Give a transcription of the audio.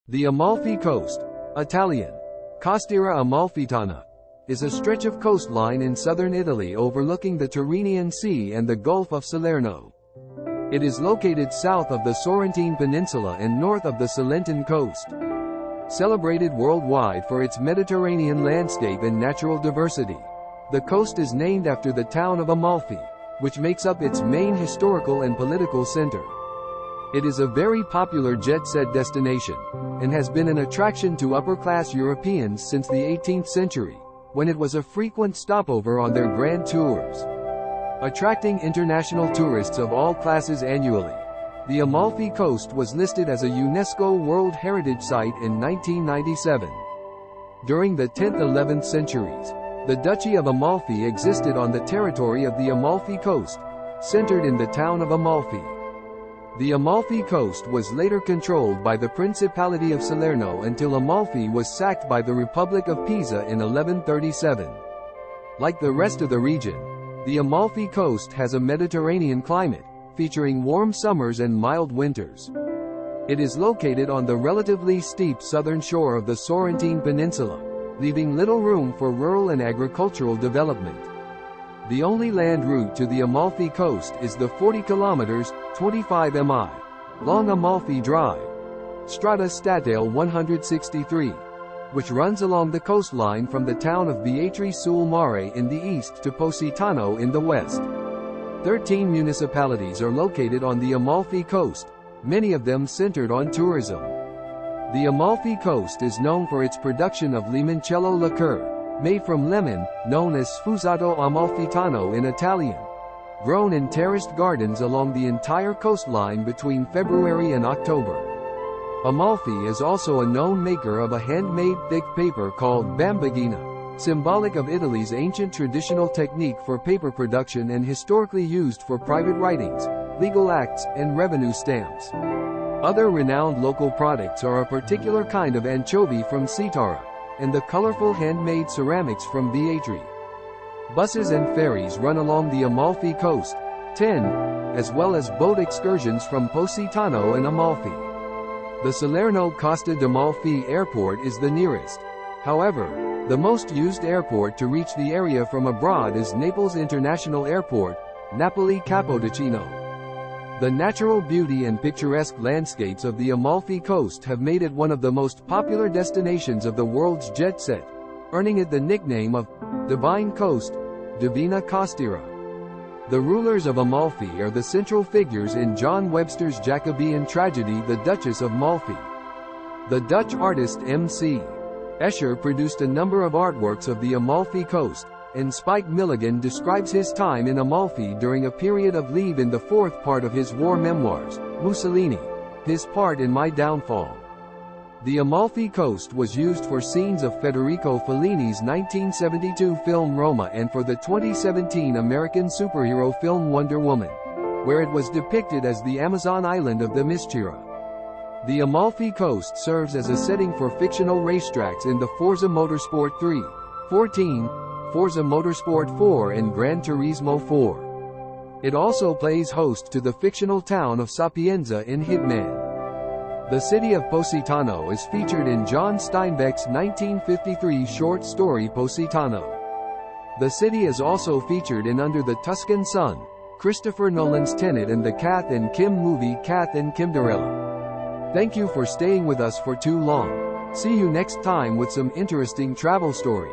The Amalfi Coast, Italian, Costiera amalfitana, is a stretch of coastline in southern Italy overlooking the Tyrrhenian Sea and the Gulf of Salerno. It is located south of the Sorrentine Peninsula and north of the Cilentan Coast. Celebrated worldwide for its Mediterranean landscape and natural diversity, the coast is named after the town of Amalfi, which makes up its main historical and political center. It is a very popular jet-set destination, and has been an attraction to upper-class Europeans since the 18th century, when it was a frequent stopover on their grand tours. Attracting international tourists of all classes annually, the Amalfi Coast was listed as a UNESCO World Heritage Site in 1997. During the 10th–11th centuries, the Duchy of Amalfi existed on the territory of the Amalfi Coast, centered in the town of Amalfi. The Amalfi Coast was later controlled by the Principality of Salerno until Amalfi was sacked by the Republic of Pisa in 1137. Like the rest of the region, the Amalfi Coast has a Mediterranean climate, featuring warm summers and mild winters. It is located on the relatively steep southern shore of the Sorrentine Peninsula, leaving little room for rural and agricultural development. The only land route to the Amalfi Coast is the 40 kilometers, 25 mi, long Amalfi Drive, Strada Statale 163, which runs along the coastline from the town of Vietri sul Mare in the east to Positano in the west. 13 municipalities are located on the Amalfi Coast, many of them centered on tourism. The Amalfi Coast is known for its production of limoncello liqueur, made from lemon, known as sfusato amalfitano in Italian, grown in terraced gardens along the entire coastline between February and October. Amalfi is also a known maker of a handmade thick paper called bambaghina, symbolic of Italy's ancient traditional technique for paper production and historically used for private writings, legal acts, and revenue stamps. Other renowned local products are a particular kind of anchovy from Citara, and the colorful handmade ceramics from Vietri. Buses and ferries run along the Amalfi Coast, 10, as well as boat excursions from Positano and Amalfi. The Salerno Costa d'Amalfi Airport is the nearest. However, the most used airport to reach the area from abroad is Naples International Airport, Napoli Capodichino. The natural beauty and picturesque landscapes of the Amalfi Coast have made it one of the most popular destinations of the world's jet set, earning it the nickname of Divine Coast, Divina Costiera. The rulers of Amalfi are the central figures in John Webster's Jacobean tragedy The Duchess of Amalfi. The Dutch artist M.C. Escher produced a number of artworks of the Amalfi Coast, and Spike Milligan describes his time in Amalfi during a period of leave in the fourth part of his war memoirs, Mussolini, His Part in My Downfall. The Amalfi Coast was used for scenes of Federico Fellini's 1972 film Roma and for the 2017 American superhero film Wonder Woman, where it was depicted as the Amazon island of the Mistura. The Amalfi Coast serves as a setting for fictional racetracks in the Forza Motorsport 3, 14, Forza Motorsport 4 and Gran Turismo 4. It also plays host to the fictional town of Sapienza in Hitman. The city of Positano is featured in John Steinbeck's 1953 short story Positano. The city is also featured in Under the Tuscan Sun, Christopher Nolan's Tenet, and the Kath and Kim movie Kath and Kimderella. Thank you for staying with us for too long. See you next time with some interesting travel story.